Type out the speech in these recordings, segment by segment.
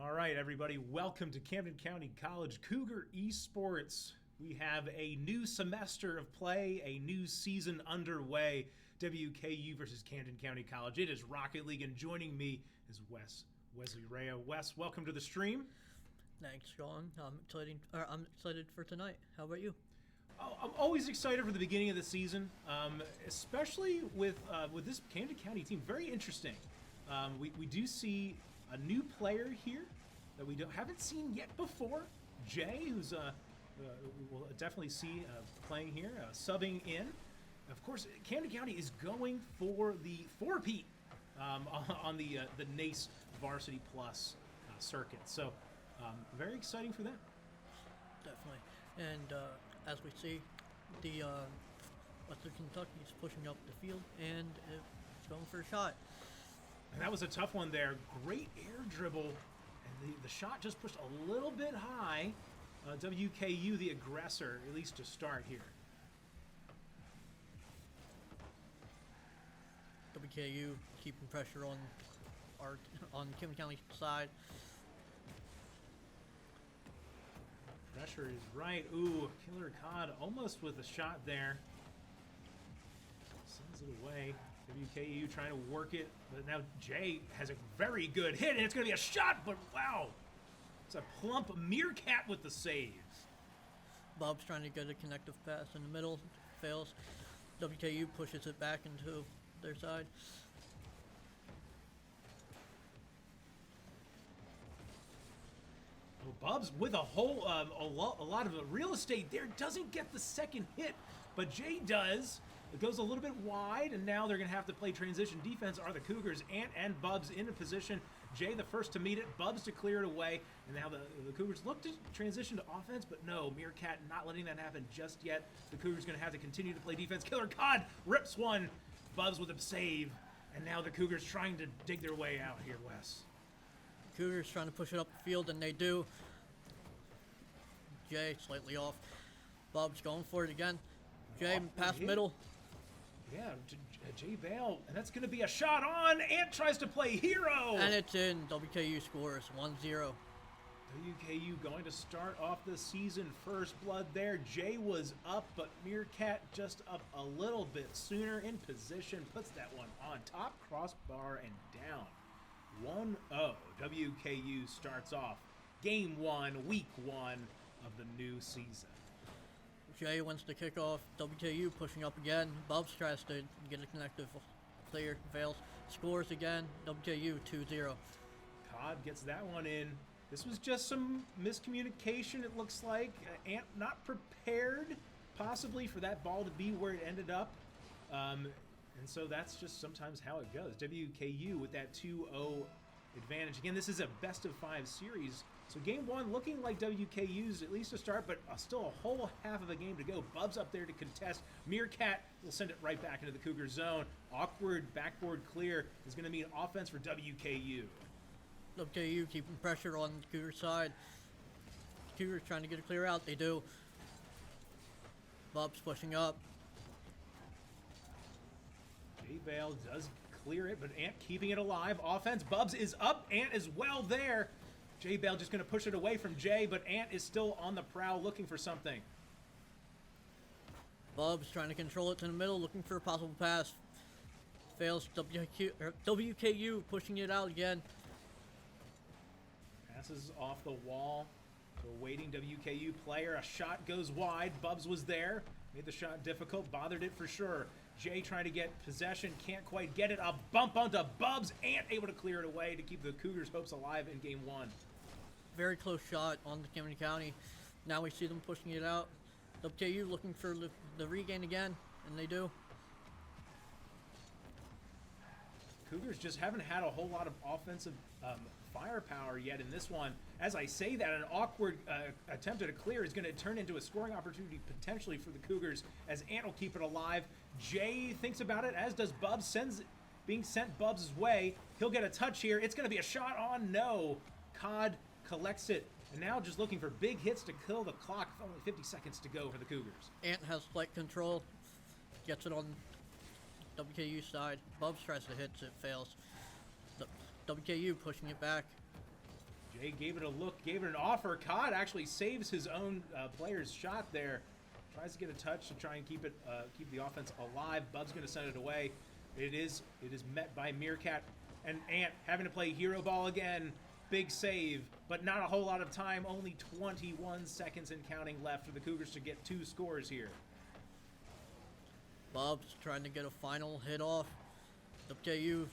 All right, everybody, welcome to Camden County College Cougar Esports. We have a new semester of play, a new season underway. WKU versus Camden County College. It is Rocket League, and joining me is Wesley Rea. Wes, welcome to the stream. Thanks, Sean. I'm excited for tonight. How about you? Oh, I'm always excited for the beginning of the season, especially with this Camden County team. Very interesting. We do see a new player here that we haven't seen yet before. Jay, who's we'll definitely see playing here, subbing in. Of course, Camden County is going for the four-peat on the NACE Varsity Plus circuit. So very exciting for them. Definitely. And as we see, the Western Kentucky is pushing up the field and it's going for a shot. And that was a tough one there. Great air dribble. And the shot just pushed a little bit high. WKU, the aggressor, at least to start here. WKU keeping pressure on Camden County side. Pressure is right. Ooh, Killer Cod almost with a shot there. Sends it away. WKU trying to work it, but now Jay has a very good hit, and it's going to be a shot, but wow. It's a plump Meerkat with the save. Bob's trying to get a connective pass in the middle, fails. WKU pushes it back into their side. Well, Bubs with a whole a lot of real estate there, doesn't get the second hit, but Jay does. It goes a little bit wide, and now they're going to have to play transition defense. Are the Cougars? Ant and Bubs in a position. Jay the first to meet it, Bubs to clear it away, and now the Cougars look to transition to offense, but no, Meerkat not letting that happen just yet. The Cougars going to have to continue to play defense. Killer Cod rips one. Bubs with a save, and now the Cougars trying to dig their way out here, Wes. Cougars trying to push it up the field, and they do. Jay slightly off. Bubs going for it again. Jay pass middle. Yeah, Jay Bale, and that's going to be a shot on. Ant tries to play hero. And it's in. WKU scores 1-0. WKU going to start off the season first blood there. Jay was up, but Meerkat just up a little bit sooner in position. Puts that one on top, crossbar, and down. 1-0. WKU starts off game one, week one of the new season. Jay wins the kickoff. WKU pushing up again. Bubs tries to get a connective clear. Fails. Scores again. WKU 2-0. Cod gets that one in. This was just some miscommunication, it looks like. Ant not prepared, possibly, for that ball to be where it ended up. And so that's just sometimes how it goes. WKU with that 2-0 advantage. Again, this is a best-of-5 series. So game one looking like WKU's at least a start, but still a whole half of a game to go. Bubs up there to contest. Meerkat will send it right back into the Cougar zone. Awkward backboard clear is going to mean offense for WKU. WKU keeping pressure on the Cougar side. Cougars trying to get a clear out. They do. Bubs pushing up. Jay Bale does clear it, but Ant keeping it alive. Offense, Bubs is up. Ant is well there. Jay Bale just going to push it away from Jay, but Ant is still on the prowl looking for something. Bubs trying to control it to the middle, looking for a possible pass. Fails. WKU pushing it out again. Passes off the wall to a waiting WKU player. A shot goes wide. Bubs was there. Made the shot difficult. Bothered it for sure. Jay trying to get possession. Can't quite get it. A bump onto Bubs. Ant able to clear it away to keep the Cougars' hopes alive in game one. Very close shot on the Camden County. Now we see them pushing it out. WKU looking for the regain again, and they do. Cougars just haven't had a whole lot of offensive firepower yet in this one. As I say that, an awkward attempt at a clear is going to turn into a scoring opportunity potentially for the Cougars as Ant will keep it alive. Jay thinks about it, as does Bubs. Being sent Bubs' way. He'll get a touch here. It's going to be a shot on. No. Cod collects it. And now just looking for big hits to kill the clock. Only 50 seconds to go for the Cougars. Ant has slight control. Gets it on WKU side. Bubs tries to hit it, fails. WKU pushing it back. Jay gave it a look, gave it an offer. Cod actually saves his own player's shot there. Tries to get a touch to try and keep the offense alive. Bub's going to send it away. It is met by Meerkat and Ant having to play hero ball again. Big save, but not a whole lot of time. Only 21 seconds and counting left for the Cougars to get 2 scores here. Bub's trying to get a final hit off. WKU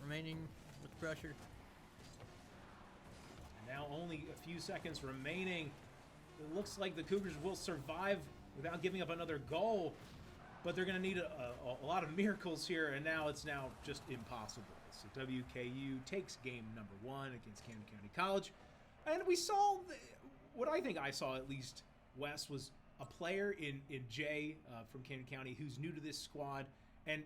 remaining with pressure. Now only a few seconds remaining. It looks like the Cougars will survive without giving up another goal, but they're going to need a lot of miracles here, and now it's just impossible. So WKU takes game number 1 against Camden County College, and we saw what I think I saw at least, Wes, was a player in Jay from Camden County who's new to this squad, and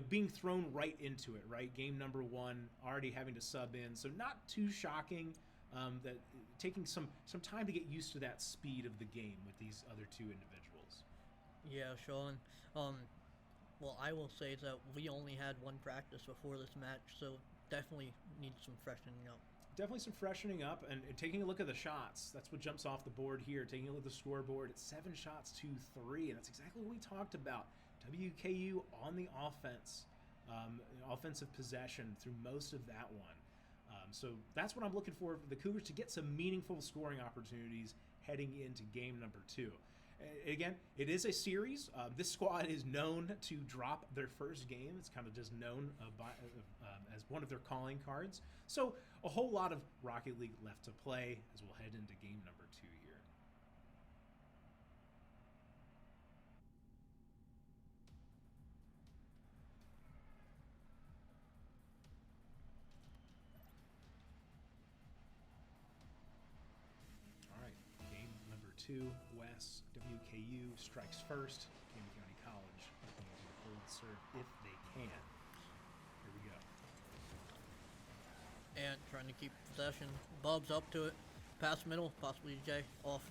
being thrown right into it. Right, game number 1, already having to sub in, so not too shocking. That taking some time to get used to that speed of the game with these other 2 individuals. Yeah, Sean. Well, I will say that we only had 1 practice before this match, so definitely need some freshening up. Definitely some freshening up, and taking a look at the shots. That's what jumps off the board here. Taking a look at the scoreboard, it's 7 shots to 3, and that's exactly what we talked about. WKU on the offense, offensive possession through most of that one. So that's what I'm looking for the Cougars to get some meaningful scoring opportunities heading into game number 2. Again, it is a series. This squad is known to drop their first game. It's kind of just known as one of their calling cards. So a whole lot of Rocket League left to play as we'll head into game number 2 here. All right, game number 2, Wes. WKU strikes first. Camden County College looking to hold serve if they can. Here we go. And trying to keep possession. Bub's up to it. Pass middle, possibly Jay off.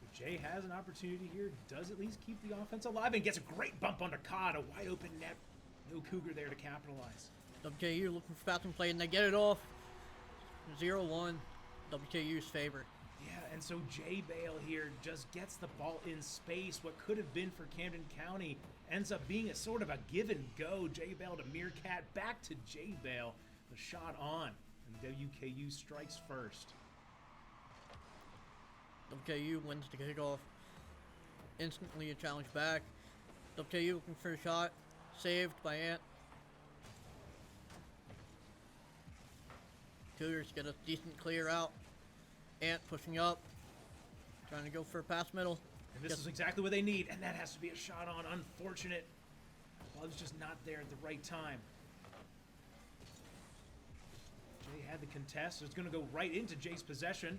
So Jay has an opportunity here. Does at least keep the offense alive and gets a great bump under Cod. A wide open net. No Cougar there to capitalize. WKU looking for passing play, and they get it off. 0-1. WKU's favor. Yeah, and so Jay Bale here just gets the ball in space. What could have been for Camden County ends up being a sort of a give and go. Jay Bale to Meerkat, back to Jay Bale. The shot on, and WKU strikes first. WKU wins the kickoff. Instantly a challenge back. WKU looking for a shot. Saved by Ant. Cougars get a decent clear out. Ant pushing up. Trying to go for a pass middle. And this is exactly what they need, and that has to be a shot on. Unfortunate. Bub's just not there at the right time. Jay had the contest. It's going to go right into Jay's possession.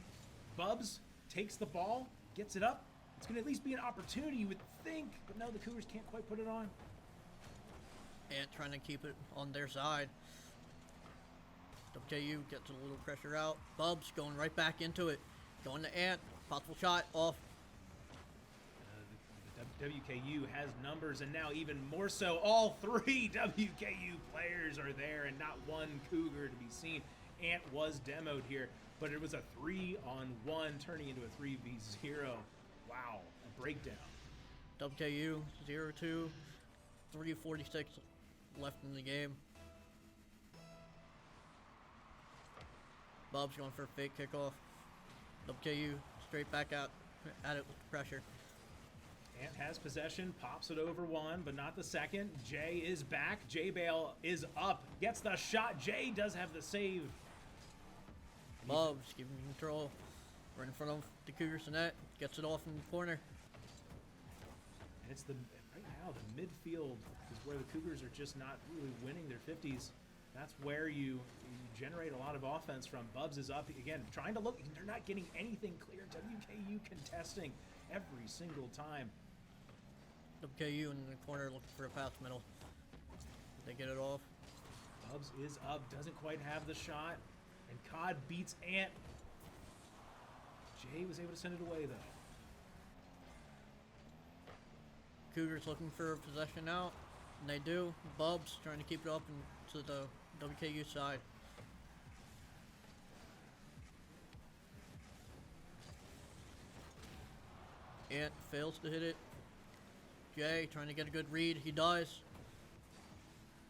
Bubs takes the ball, gets it up. It's going to at least be an opportunity, you would think. But no, the Cougars can't quite put it on. Ant trying to keep it on their side. WKU gets a little pressure out. Bubs going right back into it. Going to Ant. Possible shot off. The WKU has numbers, and now even more so. All 3 WKU players are there, and not one Cougar to be seen. Ant was demoed here, but it was a 3-on-1 turning into a 3v0. Wow, a breakdown. WKU 0-2. 3:46 left in the game. Bob's going for a fake kickoff. WKU straight back out at it with the pressure. Ant has possession, pops it over 1, but not the second. Jay is back. Jay Bale is up, gets the shot. Jay does have the save. Bob's giving control. Right in front of the Cougars net. Gets it off in the corner. And it's right now the midfield is where the Cougars are just not really winning their 50s. That's where you generate a lot of offense from. Bubs is up again, trying to look. They're not getting anything clear. WKU contesting every single time. WKU in the corner looking for a pass middle. They get it off. Bubs is up, doesn't quite have the shot. And Cod beats Ant. Jay was able to send it away, though. Cougars looking for a possession out. And they do. Bubs trying to keep it up to the WKU side. Ant fails to hit it. Jay trying to get a good read. He does.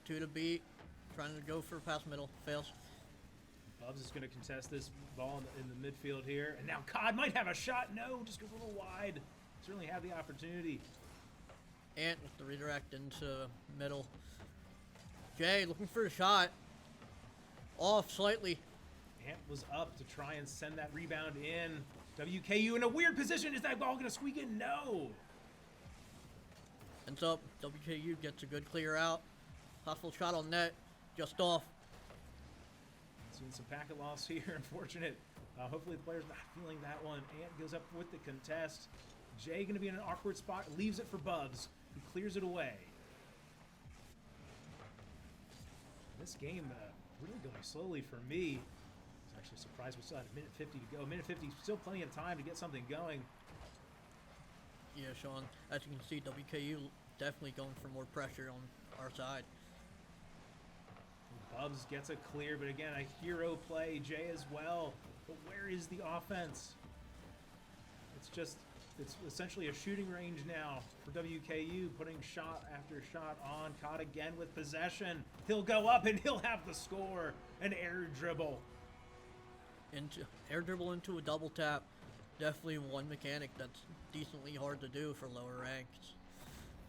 2 to beat. Trying to go for a pass middle. Fails. Bubs is going to contest this ball in the midfield here. And now Cod might have a shot. No, just goes a little wide. Certainly have the opportunity. Ant with the redirect into middle. Jay looking for a shot. Off slightly. Ant was up to try and send that rebound in. WKU in a weird position. Is that ball going to squeak in? No. Ends up. WKU gets a good clear out. Possible shot on net. Just off. Seeing some packet loss here. Unfortunate. Hopefully the player's not feeling that one. Ant goes up with the contest. Jay going to be in an awkward spot. Leaves it for Bubs, who clears it away. This game really going slowly for me. I was actually surprised we still had a minute 50 to go. A minute 50, still plenty of time to get something going. Yeah, Sean. As you can see, WKU definitely going for more pressure on our side. Bubs gets a clear, but again, a hero play. Jay as well. But where is the offense? It's essentially a shooting range now for WKU, putting shot after shot on. Caught again with possession. He'll go up and he'll have the score. An air dribble. Air dribble into a double tap. Definitely one mechanic that's decently hard to do for lower ranks.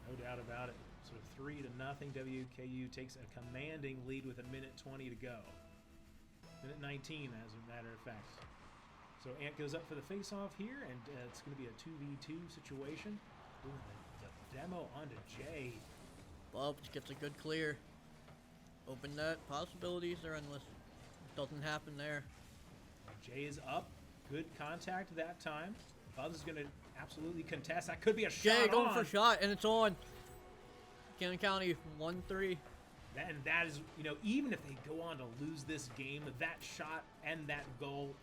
No doubt about it. So 3-0, WKU takes a commanding lead with a minute 20 to go. Minute 19, as a matter of fact. So Ant goes up for the face-off here, and it's going to be a 2v2 situation. Ooh, the demo onto Jay. Bubs gets a good clear. Open net. Possibilities are endless. Doesn't happen there. Jay is up. Good contact that time. Bubs is going to absolutely contest. That could be a shot. Jay going for a shot, and it's on. Cannon County 1-3. And that is, even if they go on to lose this game, that shot and that goal,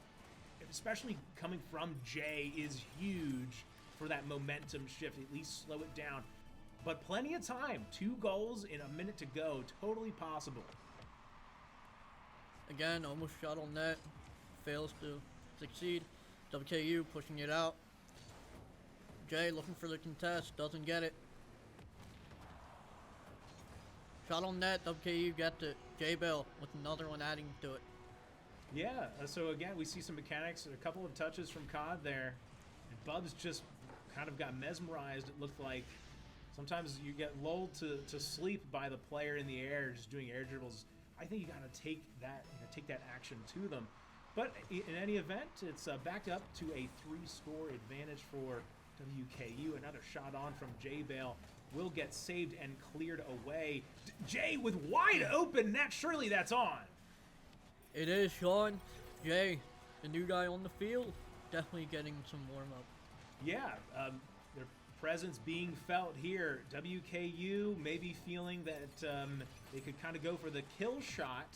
especially coming from Jay, is huge for that momentum shift. At least slow it down. But plenty of time. 2 goals in a minute to go. Totally possible. Again, almost shot on net. Fails to succeed. WKU pushing it out. Jay looking for the contest. Doesn't get it. Shot on net. WKU gets it. Jay Bell with another one adding to it. Yeah, so again, we see some mechanics, a couple of touches from Cod there. And Bubs just kind of got mesmerized, it looked like. Sometimes you get lulled to sleep by the player in the air, just doing air dribbles. I think you got to take that action to them. But in any event, it's backed up to a 3-score advantage for WKU. Another shot on from Jay Bale will get saved and cleared away. Jay with wide open net. Surely that's on. It is, Sean. Jay, the new guy on the field, definitely getting some warm-up. Yeah, their presence being felt here. WKU maybe feeling that they could kind of go for the kill shot,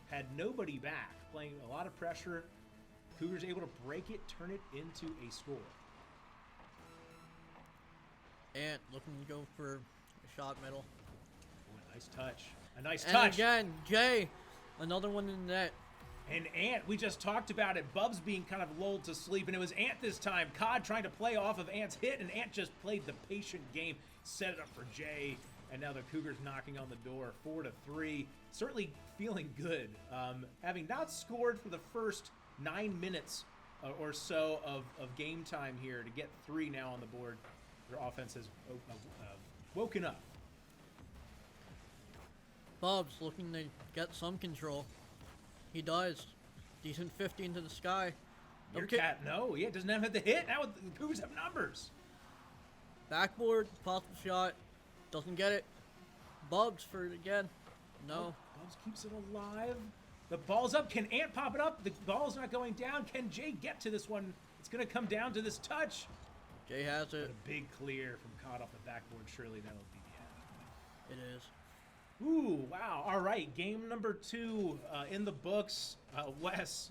had nobody back, playing a lot of pressure. Cougars able to break it, turn it into a score. Ant looking to go for a shot middle. Ooh, a nice touch. A nice and touch. Again, Jay, another one in the net. And Ant, we just talked about it. Bubs being kind of lulled to sleep, and it was Ant this time. Cod trying to play off of Ant's hit, and Ant just played the patient game, set it up for Jay, and now the Cougars knocking on the door, 4-3. Certainly feeling good. Having not scored for the first 9 minutes or so of game time here, to get 3 now on the board. Their offense has woken up. Bubs looking to get some control. He does. Decent 50 into the sky. Meerkat, no. Yeah, doesn't have the hit. Now the Cougars have numbers. Backboard, possible shot. Doesn't get it. Bubs for it again. No. Bubs keeps it alive. The ball's up. Can Ant pop it up? The ball's not going down. Can Jay get to this one? It's going to come down to this touch. Jay has it. But a big clear from Cod off the backboard. Surely that'll be the end. It is. Ooh, wow. All right, game number 2 in the books. Wes,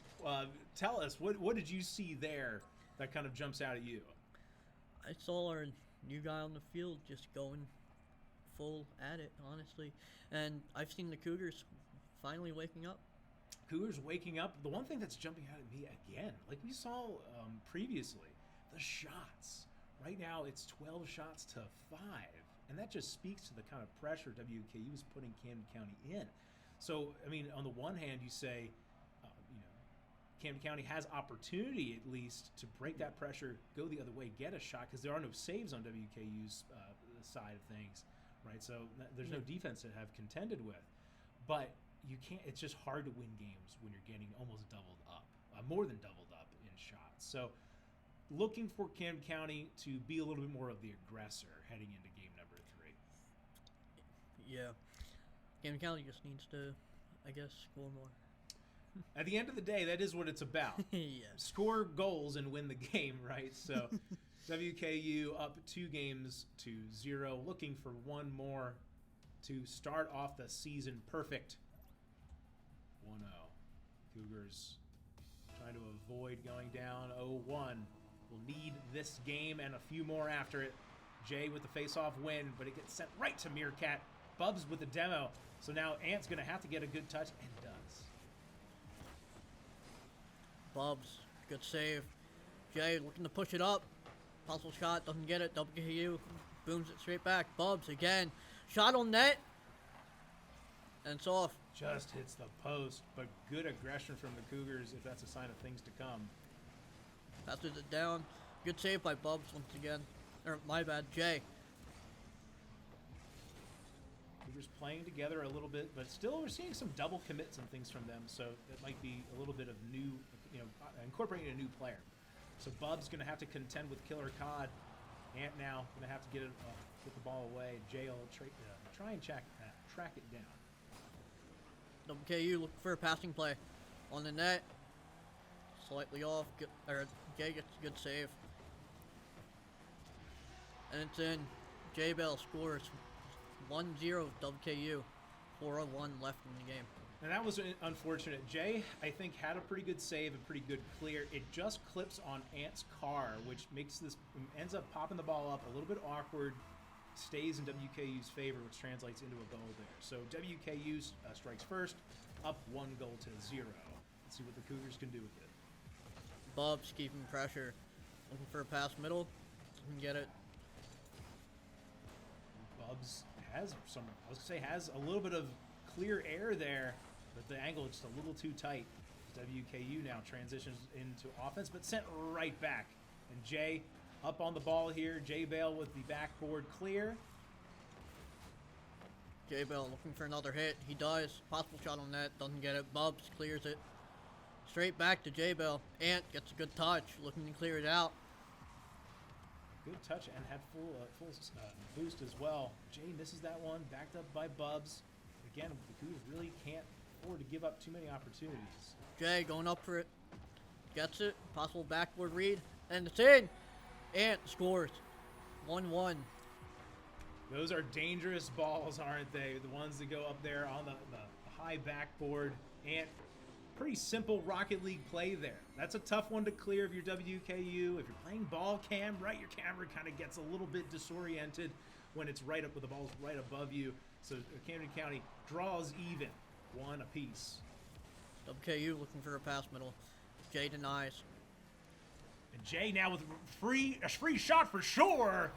tell us, what did you see there that kind of jumps out at you? I saw our new guy on the field just going full at it, honestly. And I've seen the Cougars finally waking up. Cougars waking up. The one thing that's jumping out at me again, like we saw previously, the shots. Right now it's 12 shots to 5, and that just speaks to the kind of pressure WKU is putting Camden County in. So, I mean, on the one hand, you say, Camden County has opportunity at least to break that pressure, go the other way, get a shot, because there are no saves on WKU's side of things, right? So there's no defense to have contended with. But you can't. It's just hard to win games when you're getting almost doubled up, more than doubled up in shots. So looking for Camden County to be a little bit more of the aggressor heading into game number 3. Yeah. Camden County just needs to, I guess, score more. At the end of the day, that is what it's about. Yes. Score goals and win the game, right? So WKU up 2 games to 0, looking for one more to start off the season perfect. 1-0. Cougars trying to avoid going down 0-1. Will need this game and a few more after it. Jay with the face-off win, but it gets sent right to Meerkat. Bubs with the demo. So now Ant's going to have to get a good touch, and does. Bubs, good save. Jay looking to push it up. Possible shot, doesn't get it. WKU booms it straight back. Bubs again. Shot on net. And it's off. Just hits the post, but good aggression from the Cougars if that's a sign of things to come. Passes it down. Good save by Bubs once again. Or, my bad, Jay. Cougars playing together a little bit, but still we're seeing some double commits and things from them, so it might be a little bit of new, incorporating a new player. So Bub's going to have to contend with Killer Cod. Ant now going to have to get the ball away. Jay will try and track it down. WKU looking for a passing play on the net. Slightly off. Jay gets a good save. And it's in. Jay Bell scores 1-0 WKU. 4:01 left in the game. And that was unfortunate. Jay, I think, had a pretty good save, a pretty good clear. It just clips on Ant's car, which ends up popping the ball up a little bit awkward, stays in WKU's favor, which translates into a goal there. So WKU strikes first, up 1-0. Let's see what the Cougars can do with it. Bubs keeping pressure. Looking for a pass middle. Doesn't get it. Bubs has has a little bit of clear air there, but the angle is just a little too tight. WKU now transitions into offense, but sent right back. And Jay up on the ball here. Jay Bale with the backboard clear. Jay Bell looking for another hit. He does. Possible shot on net. Doesn't get it. Bubs clears it. Straight back to Jay Bell. Ant gets a good touch. Looking to clear it out. Good touch and had full boost as well. Jay misses that one. Backed up by Bubs. Again, the Cougars really can't afford to give up too many opportunities. Jay going up for it. Gets it. Possible backboard read. And it's in. Ant scores. 1-1. Those are dangerous balls, aren't they? The ones that go up there on the high backboard. Ant, pretty simple Rocket League play there. That's a tough one to clear if you're WKU. If you're playing ball cam, right, your camera kind of gets a little bit disoriented when it's right up with the ball's right above you. So Camden County draws even, 1 apiece. WKU looking for a pass middle. Jay denies. And Jay now with a free shot for sure.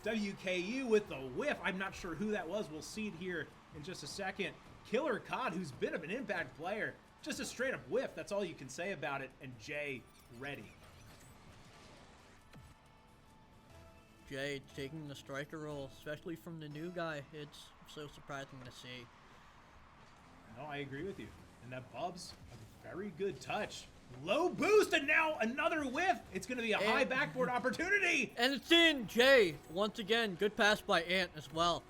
WKU with the whiff. I'm not sure who that was. We'll see it here in just a second. Killer Cod, who's a bit of an impact player. Just a straight up whiff. That's all you can say about it. And Jay ready. Jay taking the striker role, especially from the new guy. It's so surprising to see. No, I agree with you. And that Bubs, a very good touch. Low boost, and now another whiff. It's going to be a high backboard opportunity. And it's in. Jay, once again, good pass by Ant as well.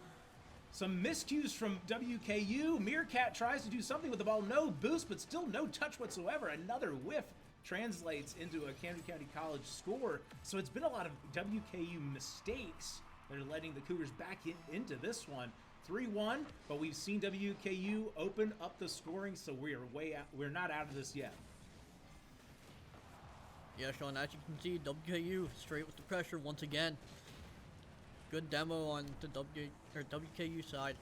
Some miscues from WKU. Meerkat tries to do something with the ball. No boost, but still no touch whatsoever. Another whiff translates into a Camden County College score. So it's been a lot of WKU mistakes that are letting the Cougars back into this one. 3-1, but we've seen WKU open up the scoring, so we are we're not out of this yet. Yeah, Sean, as you can see, WKU straight with the pressure once again. Good demo on the WKU side.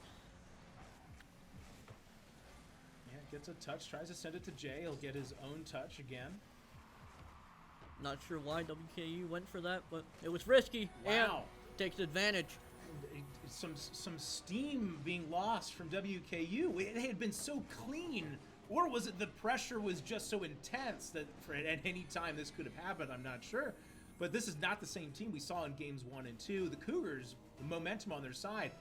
Yeah, gets a touch, tries to send it to Jay. He'll get his own touch again. Not sure why WKU went for that, but it was risky. Wow. And takes advantage. Some steam being lost from WKU. It had been so clean. Or was it the pressure was just so intense that at any time this could have happened? I'm not sure. But this is not the same team we saw in games 1 and 2. The Cougars, the momentum on their side.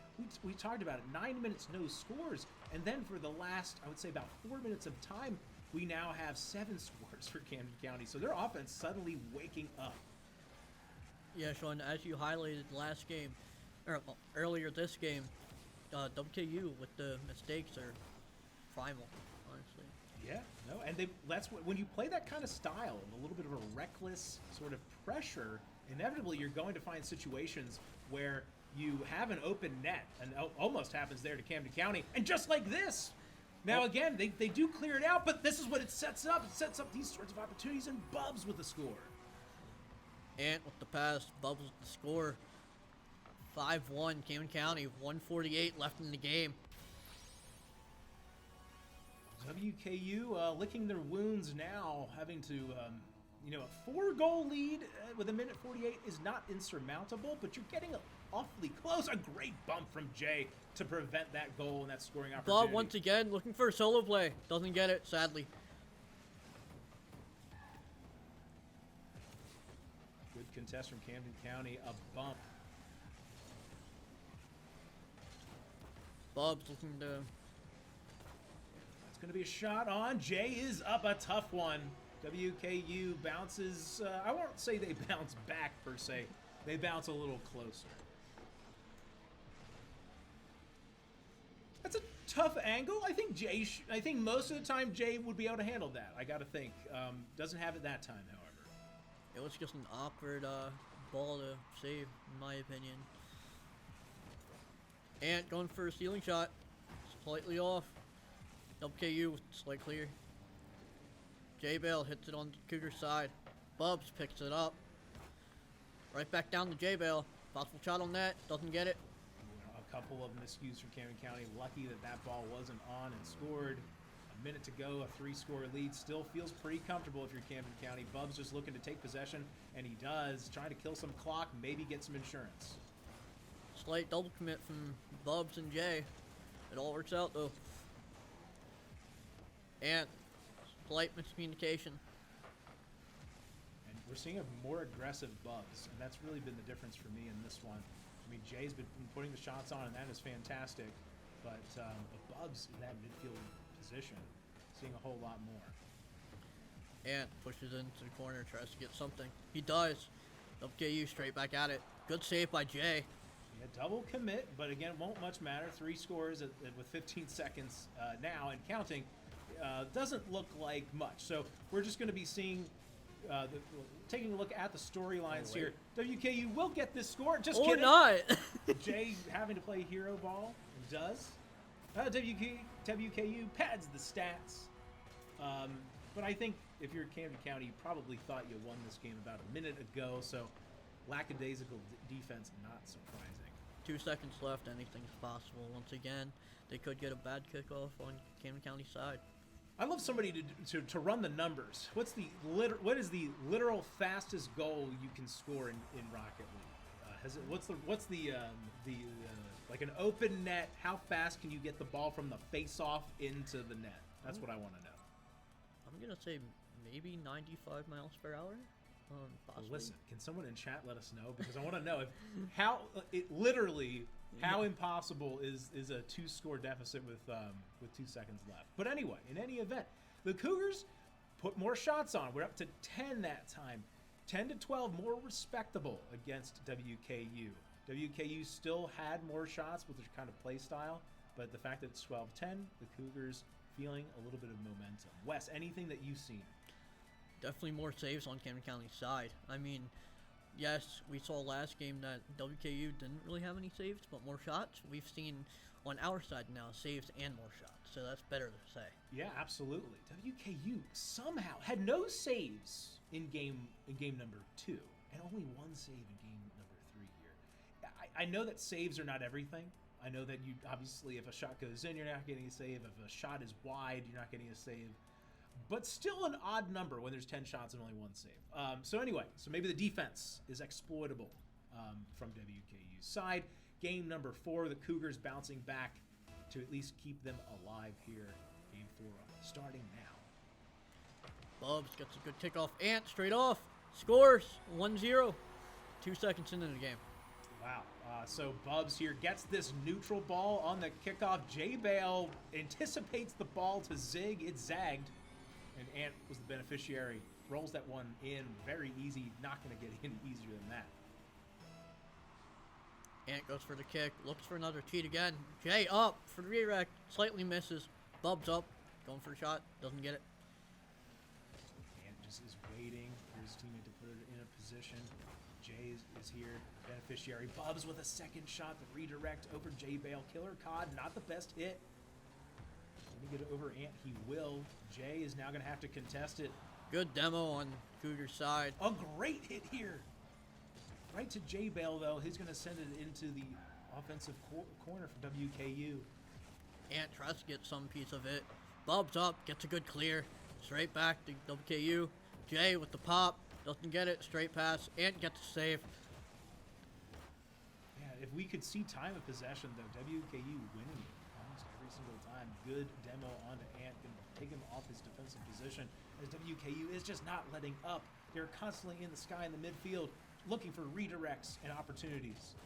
We talked about it. 9 minutes, no scores. And then for the last, I would say about 4 minutes of time, we now have 7 scores for Camden County. So their offense suddenly waking up. Yeah, Sean, as you highlighted last game, or earlier this game, WKU with the mistakes are primal, honestly. Yeah, no, and that's when you play that kind of style, a little bit of a reckless sort of pressure, inevitably you're going to find situations where you have an open net, and almost happens there to Camden County, and just like this. Now again, they do clear it out, but this is what it sets up. It sets up these sorts of opportunities, and Bubs with the score. Ant with the pass, Bubs with the score. 5-1, Camden County, 1:48 left in the game. WKU licking their wounds now, having to, a 4-goal lead with 1:48 is not insurmountable, but you're getting awfully close. A great bump from Jay to prevent that goal and that scoring opportunity. Bob once again looking for a solo play. Doesn't get it, sadly. Good contest from Camden County, a bump. Bubs looking to... It's going to be a shot on. Jay is up, a tough one. WKU bounces, I won't say they bounce back per se. They bounce a little closer. That's a tough angle. I think most of the time Jay would be able to handle that. I got to think. Doesn't have it that time, however. It was just an awkward ball to save, in my opinion. Ant going for a stealing shot. Slightly off. WKU slight clear. J Bale hits it on the Cougar side. Bubs picks it up. Right back down to J Bale. Possible shot on net. Doesn't get it. A couple of miscues from Camden County. Lucky that ball wasn't on and scored. A minute to go, a 3-score lead. Still feels pretty comfortable if you're Camden County. Bubs just looking to take possession, and he does. Trying to kill some clock, maybe get some insurance. Slight double commit from Bubs and Jay. It all works out though. And slight miscommunication. And we're seeing a more aggressive Bubs, and that's really been the difference for me in this one. I mean, Jay's been putting the shots on, and that is fantastic. But Bubs in that midfield position, seeing a whole lot more. And pushes into the corner, tries to get something. He does. WKU straight back at it. Good save by Jay. Yeah, double commit, but again, won't much matter. 3 scores with 15 seconds now and counting. Doesn't look like much. So we're just going to be seeing, taking a look at the storylines here. WKU will get this score. Just or kidding. not. Jay having to play hero ball and does. WKU pads the stats. But I think if you're Camden County, you probably thought you won this game about a minute ago. So lackadaisical defense, not surprising. 2 seconds left. Anything's possible. Once again, they could get a bad kickoff on Camden County side. I love somebody to run the numbers. What is the literal fastest goal you can score in Rocket League? What's the like an open net? How fast can you get the ball from the face-off into the net? That's what I want to know. I'm gonna say maybe 95 miles per hour. Possibly. Well, listen, can someone in chat let us know, because I want to know how impossible is a 2-score deficit with 2 seconds left. But anyway, in any event, the Cougars put more shots on. We're up to 10 that time. 10 to 12, more respectable against WKU. WKU still had more shots with their kind of play style, but the fact that it's 12-10, the Cougars feeling a little bit of momentum. Wes, anything that you've seen? Definitely more saves on Camden County's side. I mean, yes, we saw last game that WKU didn't really have any saves, but more shots. We've seen on our side now saves and more shots, so that's better to say. Yeah, absolutely. WKU somehow had no saves in game number 2, and only 1 save in game number 3 here. I know that saves are not everything. I know that you obviously, if a shot goes in, you're not getting a save. If a shot is wide, you're not getting a save. But still an odd number when there's 10 shots and only 1 save. So anyway, so maybe the defense is exploitable from WKU's side. Game number 4, the Cougars bouncing back to at least keep them alive here. Game 4 starting now. Bubs gets a good kickoff. Ant straight off. Scores 1-0. 2 seconds into the game. Wow. So Bubs here gets this neutral ball on the kickoff. J-Bale anticipates the ball to zig. It zagged. And Ant was the beneficiary. Rolls that one in. Very easy. Not going to get any easier than that. Ant goes for the kick. Looks for another cheat again. Jay up for the redirect. Slightly misses. Bubs up. Going for a shot. Doesn't get it. Ant just is waiting for his teammate to put it in a position. Jay is here. Beneficiary. Bubs with a second shot. The redirect over J-Bale. Killer Cod. Not the best hit. Let me get it over Ant. He will. Jay is now going to have to contest it. Good demo on Cougar's side. A great hit here. Right to J-Bale, though. He's going to send it into the offensive corner for WKU. Ant tries to get some piece of it. Bubs up. Gets a good clear. Straight back to WKU. Jay with the pop. Doesn't get it. Straight pass. Ant gets a save. Yeah, if we could see time of possession, though, WKU winning it almost every single time. Good demo onto Ant. Going to take him off his defensive position as WKU is just not letting up. They're constantly in the sky in the midfield looking for redirects and opportunities.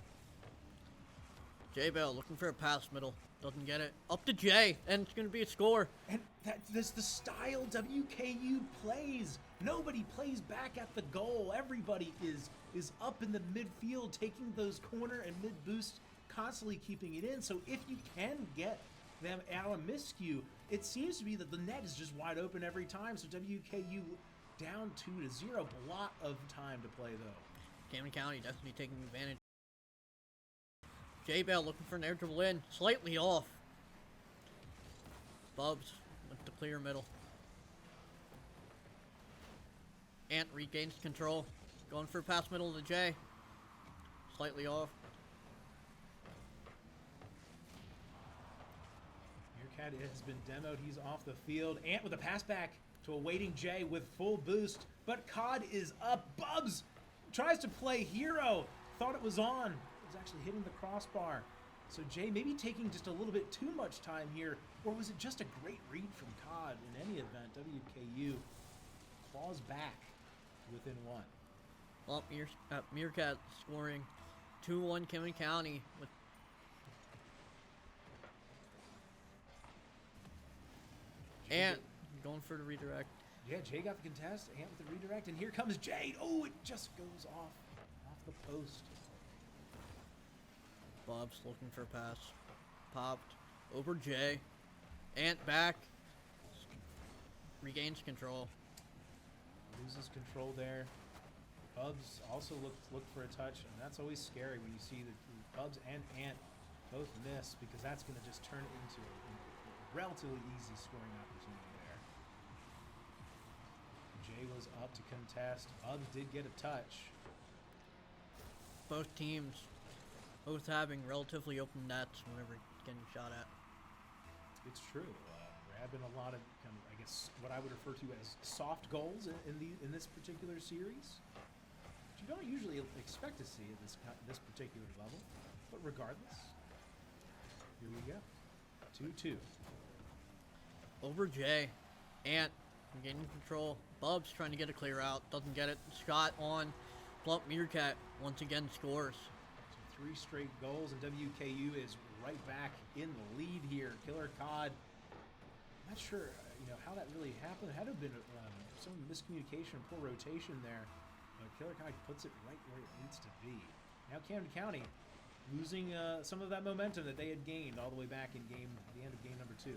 J-Bale looking for a pass middle. Doesn't get it. Up to Jay, and it's going to be a score. And that's the style WKU plays. Nobody plays back at the goal. Everybody is up in the midfield, taking those corner and mid boosts, constantly keeping it in. So if you can get them out of miscue, it seems to be that the net is just wide open every time. So WKU down 2-0. A lot of time to play, though. Camden County definitely taking advantage. J-Bale looking for an air dribble in. Slightly off. Bubs with the clear middle. Ant regains control. Going for a pass middle to Jay. Slightly off. Meerkat has been demoed. He's off the field. Ant with a pass back to a waiting Jay with full boost. But Cod is up. Bubs tries to play hero. Thought it was on. It was actually hitting the crossbar. So Jay maybe taking just a little bit too much time here. Or was it just a great read from Cod? In any event, WKU claws back within 1. Well, Meerkat scoring 2-1 Camden County with Ant going for the redirect. Yeah, Jay got the contest. Ant with the redirect, and here comes Jay. Oh, it just goes off the post. Bob's looking for a pass. Popped over Jay. Ant back. Regains control. Loses control there. Bubs also look for a touch, and that's always scary when you see that Bubs and Ant both miss, because that's going to just turn it into a relatively easy scoring opportunity there. Jay was up to contest. Bubs did get a touch. Both teams both having relatively open nets whenever getting shot at. It's true. We're having a lot of, kind of, I guess, what I would refer to as soft goals in this particular series, which you don't usually expect to see at this particular level. But regardless, here we go. 2-2. Over Jay. Ant gaining control. Bubs trying to get a clear out. Doesn't get it. Shot on. Plump Meerkat once again scores. 3 straight goals, and WKU is right back in the lead here. Killer Cod, I'm not sure how that really happened. It had to have been some miscommunication, poor rotation there. But Killer Cod puts it right where it needs to be. Now Camden County losing some of that momentum that they had gained all the way back in the end of game number 2.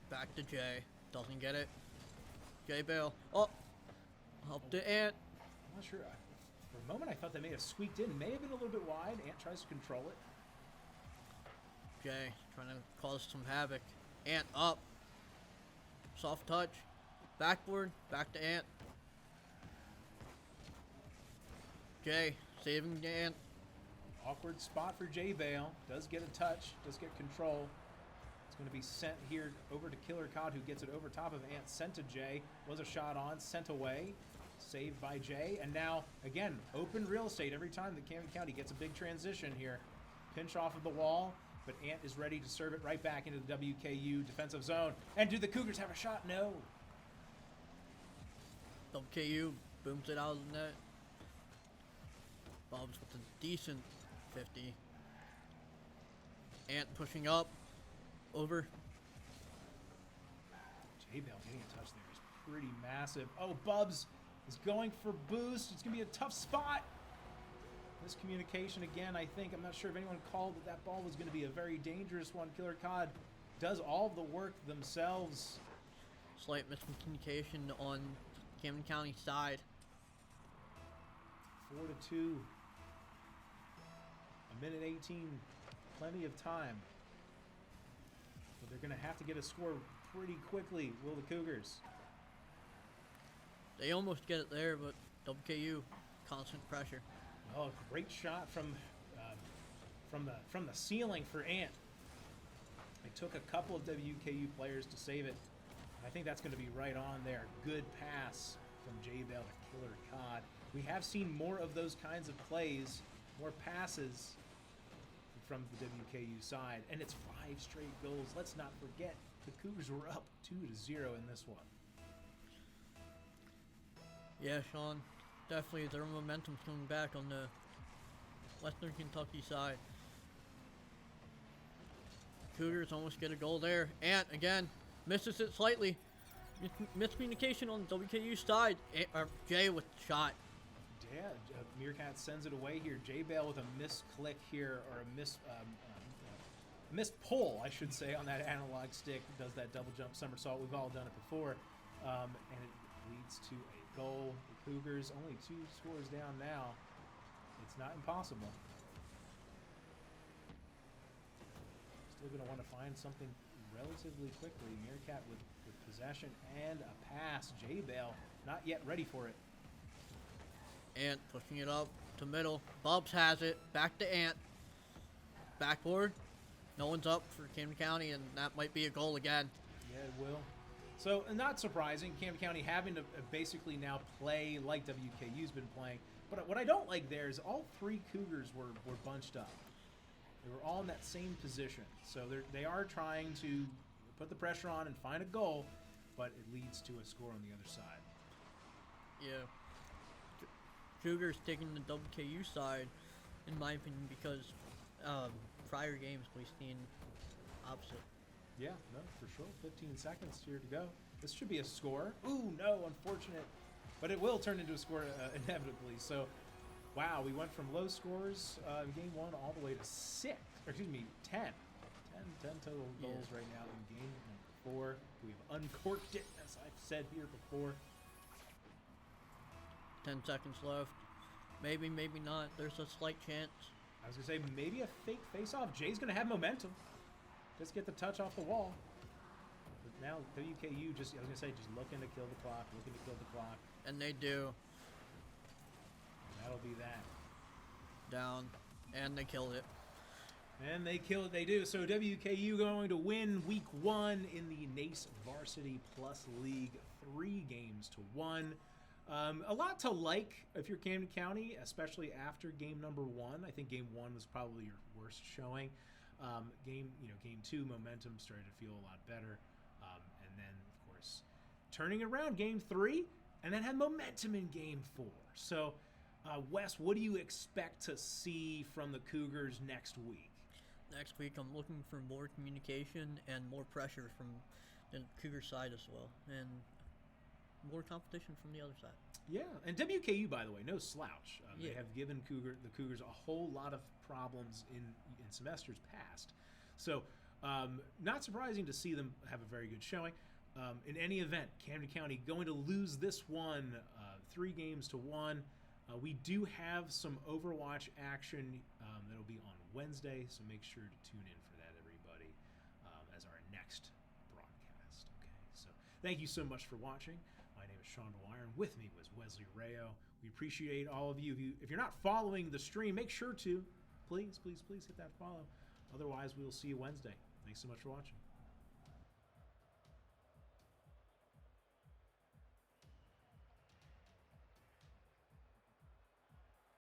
Back to Jay. Doesn't get it. J-Bale. Oh! Up to Ant. I'm not sure. For a moment, I thought they may have squeaked in. May have been a little bit wide. Ant tries to control it. Jay trying to cause some havoc. Ant up. Soft touch. Backboard. Back to Ant. Jay saving Ant. Awkward spot for J Bale. Does get a touch, does get control. It's going to be sent here over to Killer Cod, who gets it over top of Ant. Sent to Jay. Was a shot on, sent away. Saved by Jay. And now, again, open real estate every time that Camden County gets a big transition here. Pinch off of the wall, but Ant is ready to serve it right back into the WKU defensive zone. And do the Cougars have a shot? No. WKU booms it out of the net. Bob's with a decent 50. Ant pushing up. Over. J Bale getting a touch there is pretty massive. Oh, Bubs is going for boost. It's going to be a tough spot. Miscommunication again, I think. I'm not sure if anyone called that that ball was going to be a very dangerous one. Killer Cod does all the work themselves. Slight miscommunication on Camden County side. 4-2. A minute 18. Plenty of time. But they're going to have to get a score pretty quickly, will the Cougars? They almost get it there, but WKU, constant pressure. Oh, great shot from the ceiling for Ant. It took a couple of WKU players to save it. I think that's going to be right on there. Good pass from J Bale to Killer Cod. We have seen more of those kinds of plays, more passes from the WKU side, and it's 5 straight goals. Let's not forget the Cougars were up 2-0 in this one. Yeah, Sean, definitely their momentum's coming back on the Western Kentucky side. Cougars almost get a goal there. Ant again misses it slightly. Miscommunication on the WKU side. Jay with the shot. Yeah, Meerkat sends it away here. J Bale with a misclick here, or a missed pull, I should say, on that analog stick. Does that double jump somersault. We've all done it before. And it leads to a goal. The Cougars only 2 scores down now. It's not impossible. Still going to want to find something relatively quickly. Meerkat with possession and a pass. J Bale not yet ready for it. Ant pushing it up to middle. Bubs has it. Back to Ant. Backboard. No one's up for Camden County, and that might be a goal again. Yeah, it will. So, not surprising, Camden County having to basically now play like WKU's been playing. But what I don't like there is all 3 Cougars were bunched up. They were all in that same position. So they are trying to put the pressure on and find a goal, but it leads to a score on the other side. Yeah. Cougars taking the WKU side, in my opinion, because prior games we've seen opposite. Yeah, no, for sure. 15 seconds here to go. This should be a score. Ooh, no, unfortunate. But it will turn into a score inevitably. So, wow, we went from low scores in game 1 all the way to 10. 10 total goals right now in game number 4. We've uncorked it, as I've said here before. 10 seconds left. Maybe, maybe not. There's a slight chance. I was going to say, maybe a fake face-off. Jay's going to have momentum. Just get the touch off the wall. But now WKU just looking to kill the clock. And they do. That'll be that. Down. And they killed it. And they kill it, they do. So WKU going to win week 1 in the NACE Varsity Plus League 3-1. A lot to like if you're Camden County, especially after game number 1. I think game 1 was probably your worst showing. Game 2 momentum started to feel a lot better, and then of course turning around game 3, and then had momentum in game 4. So, Wes, what do you expect to see from the Cougars next week? Next week, I'm looking for more communication and more pressure from the Cougar side as well, and more competition from the other side. Yeah, and WKU, by the way, no slouch. Yeah. They have given the Cougars a whole lot of problems in semesters past. So, not surprising to see them have a very good showing. In any event, Camden County going to lose this one 3-1. We do have some Overwatch action that'll be on Wednesday, so make sure to tune in for that, everybody, as our next broadcast. Okay, so thank you so much for watching. My name is Sean Dwyer, and with me was Wesley Rayo. We appreciate all of you. If you're not following the stream, make sure to. please hit that follow. Otherwise, we will see you Wednesday. Thanks so much for watching.